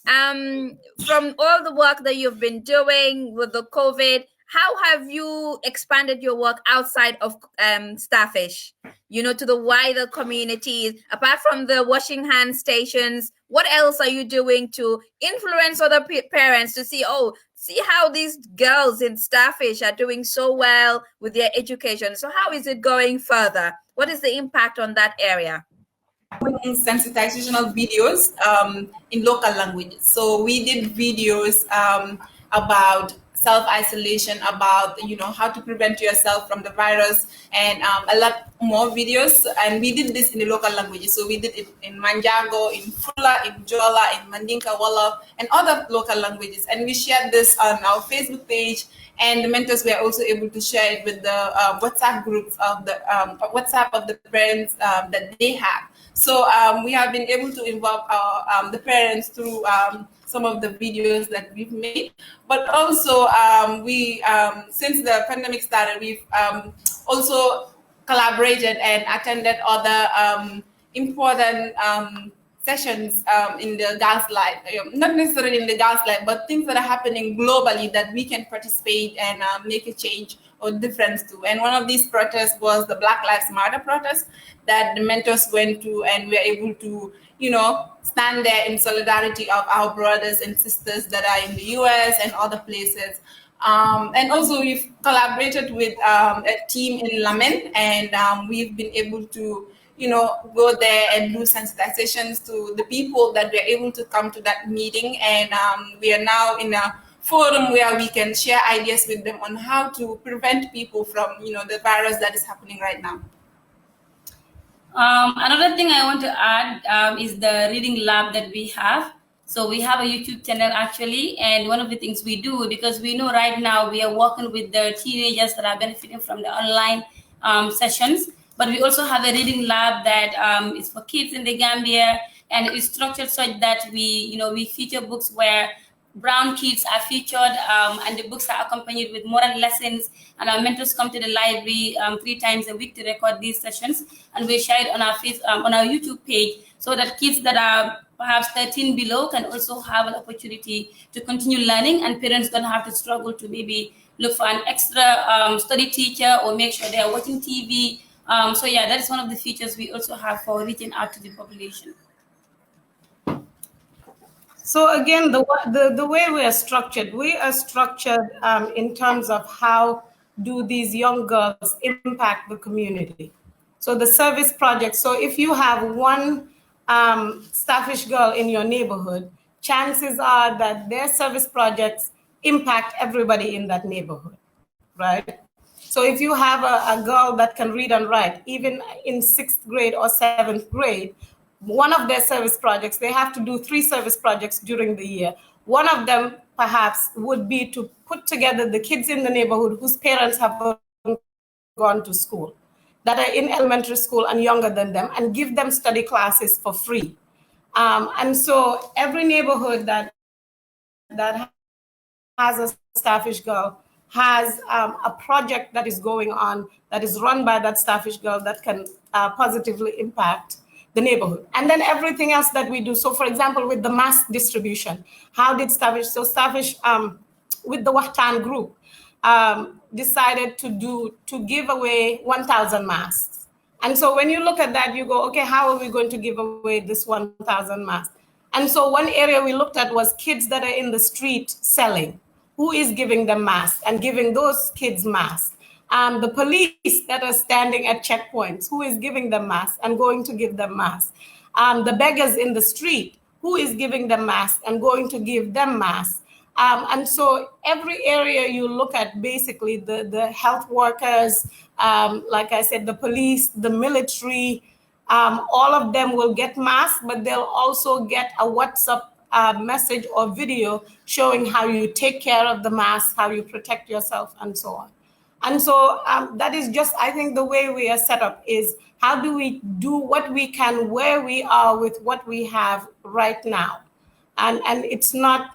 From all the work that you've been doing with the COVID, how have you expanded your work outside of Starfish, to the wider communities? Apart from the washing hand stations, what else are you doing to influence other parents to see how these girls in Starfish are doing so well with their education? So how is it going further? What is the impact on that area? Sensitizational videos in local languages. So we did videos about self-isolation, about how to prevent yourself from the virus, and a lot more videos. And we did this in the local languages. So we did it in Manjago, in Fula, in Jola, in Mandinka, Wolof, and other local languages. And we shared this on our Facebook page. And the mentors were also able to share it with the WhatsApp groups of the WhatsApp of the parents that they have. So we have been able to involve the parents through some of the videos that we've made. But also, since the pandemic started, we've also collaborated and attended other important sessions in the Girls' Life, not necessarily in the Girls' Life, but things that are happening globally that we can participate and make a change or difference to. And one of these protests was the Black Lives Matter protest that the mentors went to, and we're able to, stand there in solidarity of our brothers and sisters that are in the US and other places. And also we've collaborated with a team in Lamen, and we've been able to go there and do sensitizations to the people that were able to come to that meeting. And we are now in a forum where we can share ideas with them on how to prevent people from, the virus that is happening right now. Another thing I want to add is the reading lab that we have. So we have a YouTube channel actually, and one of the things we do, because we know right now we are working with the teenagers that are benefiting from the online sessions, but we also have a reading lab that is for kids in the Gambia, and it is structured such that we feature books where brown kids are featured, and the books are accompanied with moral lessons, and our mentors come to the library 3 times a week to record these sessions, and we share it on our YouTube page, so that kids that are perhaps 13 below can also have an opportunity to continue learning, and parents don't have to struggle to maybe look for an extra study teacher or make sure they are watching TV. So yeah, that is one of the features we also have for reaching out to the population. So again, the way we are structured in terms of how do these young girls impact the community. So the service project, so if you have one Starfish girl in your neighborhood, chances are that their service projects impact everybody in that neighborhood, right? So if you have a girl that can read and write, even in 6th grade or 7th grade, one of their service projects, they have to do 3 service projects during the year. One of them perhaps would be to put together the kids in the neighborhood whose parents have gone to school, that are in elementary school and younger than them, and give them study classes for free. And so every neighborhood that has a Starfish girl has a project that is going on, that is run by that Starfish girl, that can positively impact the neighborhood. And then everything else that we do. So for example, with the mask distribution, how did Starfish, so Starfish with the Wahtan group decided to give away 1,000 masks. And so when you look at that, you go, okay, how are we going to give away this 1,000 masks? And so one area we looked at was kids that are in the street selling. Who is giving them masks and giving those kids masks? The police that are standing at checkpoints, who is giving them masks and going to give them masks? The beggars in the street, who is giving them masks and going to give them masks? And so every area you look at, basically the health workers, like I said, the police, the military, all of them will get masks, but they'll also get a WhatsApp message or video showing how you take care of the mask, how you protect yourself, and so on. And so that is just, I think, the way we are set up is how do we do what we can where we are with what we have right now. And it's not,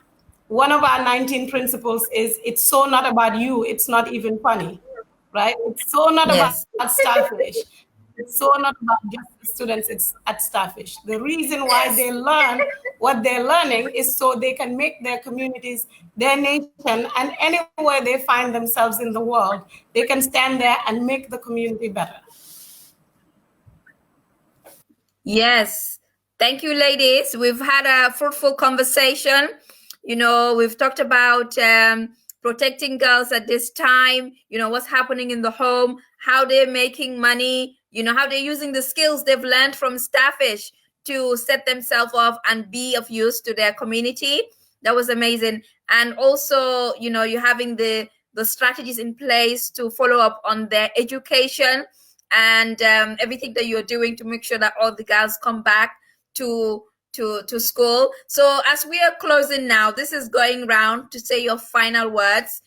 one of our 19 principles is it's so not about you, it's not even funny, right? It's so not about Starfish It's so not about just the students it's at Starfish. The reason why they learn what they're learning is so they can make their communities, their nation, and anywhere they find themselves in the world, they can stand there and make the community better. Yes. Thank you, ladies. We've had a fruitful conversation. You know, we've talked about protecting girls at this time, you know, what's happening in the home, how they're making money, you know, how they're using the skills they've learned from Starfish to set themselves up and be of use to their community. That was amazing. And also, you know, you're having the strategies in place to follow up on their education and everything that you're doing to make sure that all the girls come back to school. So as we are closing now, this is going round to say your final words.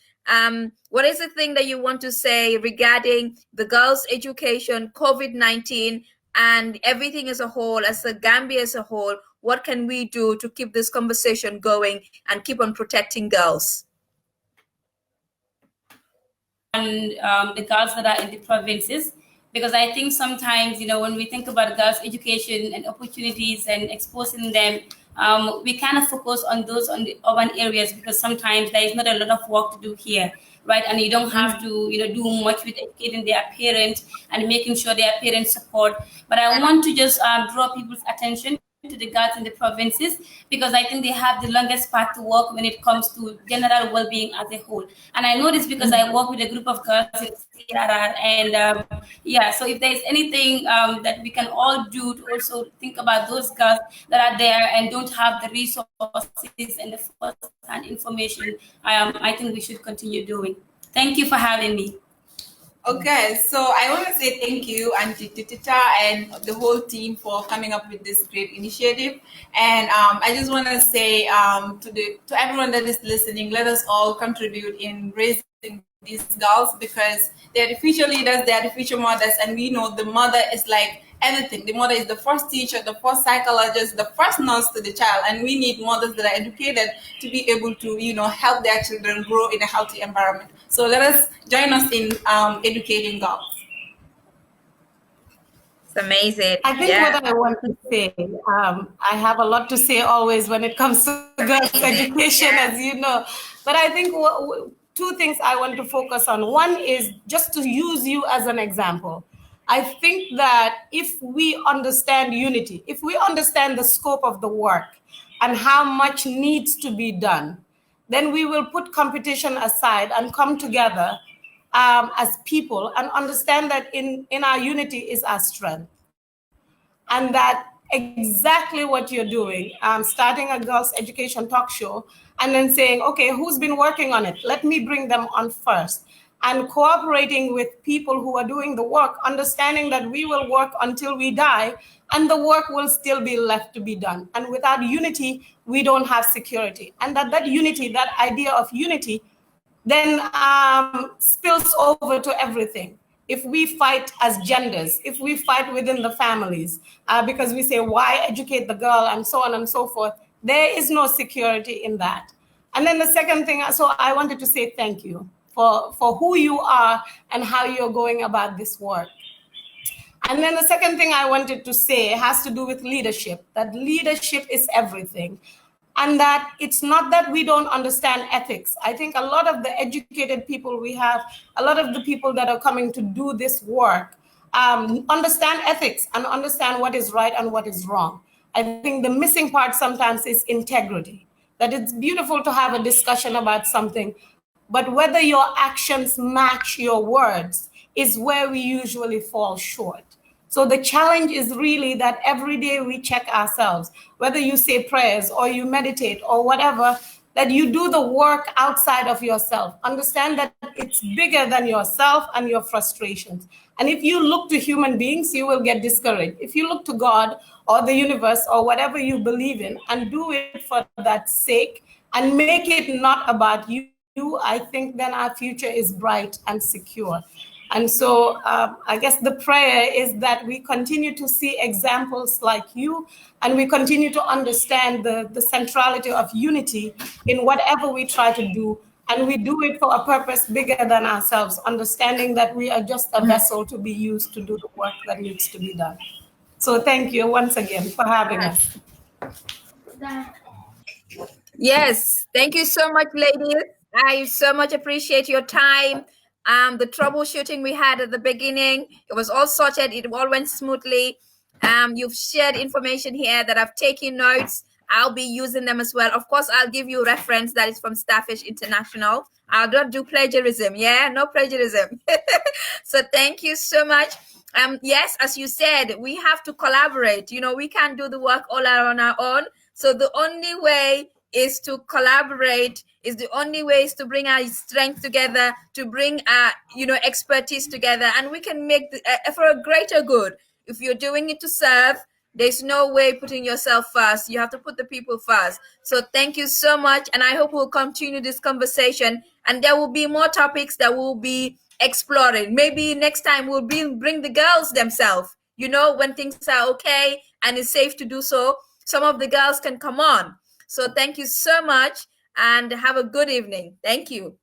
What is the thing that you want to say regarding the girls' education, COVID-19, and everything as a whole, as the Gambia as a whole? What can we do to keep this conversation going and keep on protecting girls? And the girls that are in the provinces, because I think sometimes, you know, when we think about girls' education and opportunities and exposing them, we kind of focus on those on the urban areas because sometimes there is not a lot of work to do here, right? And you don't have to, you know, do much with educating their parents and making sure their parents support. But I want to just draw people's attention to the girls in the provinces because I think they have the longest path to walk when it comes to general well-being as a whole. And I know this because I work with a group of girls in CRR, and yeah, so if there's anything that we can all do to also think about those girls that are there and don't have the resources and the first-hand information, I think we should continue doing. Thank you for having me. Okay, so I want to say thank you, Auntie Titita, and the whole team for coming up with this great initiative. And I just want to say to everyone that is listening, let us all contribute in raising these girls because they're the future leaders, they're the future mothers, and we know the mother is like everything. The mother is the first teacher, the first psychologist, the first nurse to the child, and we need mothers that are educated to be able to, you know, help their children grow in a healthy environment. So let us join us in educating girls. It's amazing. I think what I want to say, I have a lot to say always when it comes to girls' education, as you know. But I think two things I want to focus on. One is just to use you as an example. I think that if we understand unity, if we understand the scope of the work and how much needs to be done, then we will put competition aside and come together as people and understand that in our unity is our strength. And that exactly what you're doing, starting a girls' education talk show and then saying, okay, who's been working on it? Let me bring them on first. And cooperating with people who are doing the work, understanding that we will work until we die and the work will still be left to be done. And without unity, we don't have security. And that unity, that idea of unity, then spills over to everything. If we fight as genders, if we fight within the families, because we say, why educate the girl and so on and so forth, there is no security in that. And then the second thing, so I wanted to say thank you for who you are and how you're going about this work. And then the second thing I wanted to say has to do with leadership, that leadership is everything. And that it's not that we don't understand ethics. I think a lot of the educated people we have, a lot of the people that are coming to do this work, understand ethics and understand what is right and what is wrong. I think the missing part sometimes is integrity, that it's beautiful to have a discussion about something, but whether your actions match your words is where we usually fall short. So the challenge is really that every day we check ourselves, whether you say prayers or you meditate or whatever, that you do the work outside of yourself. Understand that it's bigger than yourself and your frustrations. And if you look to human beings, you will get discouraged. If you look to God or the universe or whatever you believe in and do it for that sake and make it not about you, I think then our future is bright and secure. And so I guess the prayer is that we continue to see examples like you, and we continue to understand the centrality of unity in whatever we try to do, And we do it for a purpose bigger than ourselves, understanding that we are just a vessel to be used to do the work that needs to be done. So thank you once again for having us. Yes, thank you so much, ladies. I so much appreciate your time. The troubleshooting we had at the beginning, it was all sorted. It all went smoothly. You've shared information here that I've taken notes. I'll be using them as well. Of course, I'll give you reference that is from Starfish International. I'll not do plagiarism. Yeah, no plagiarism. So thank you so much. Yes, as you said, we have to collaborate. You know, we can't do the work all on our own. So the only way is to collaborate, is the only way is to bring our strength together, to bring our expertise together, and we can make for a greater good. If you're doing it to serve, there's no way putting yourself first. You have to put the people first. So thank you so much, and I hope we'll continue this conversation, and there will be more topics that we'll be exploring. Maybe next time we'll bring the girls themselves, when things are okay and it's safe to do so, some of the girls can come on. So thank you so much and have a good evening. Thank you.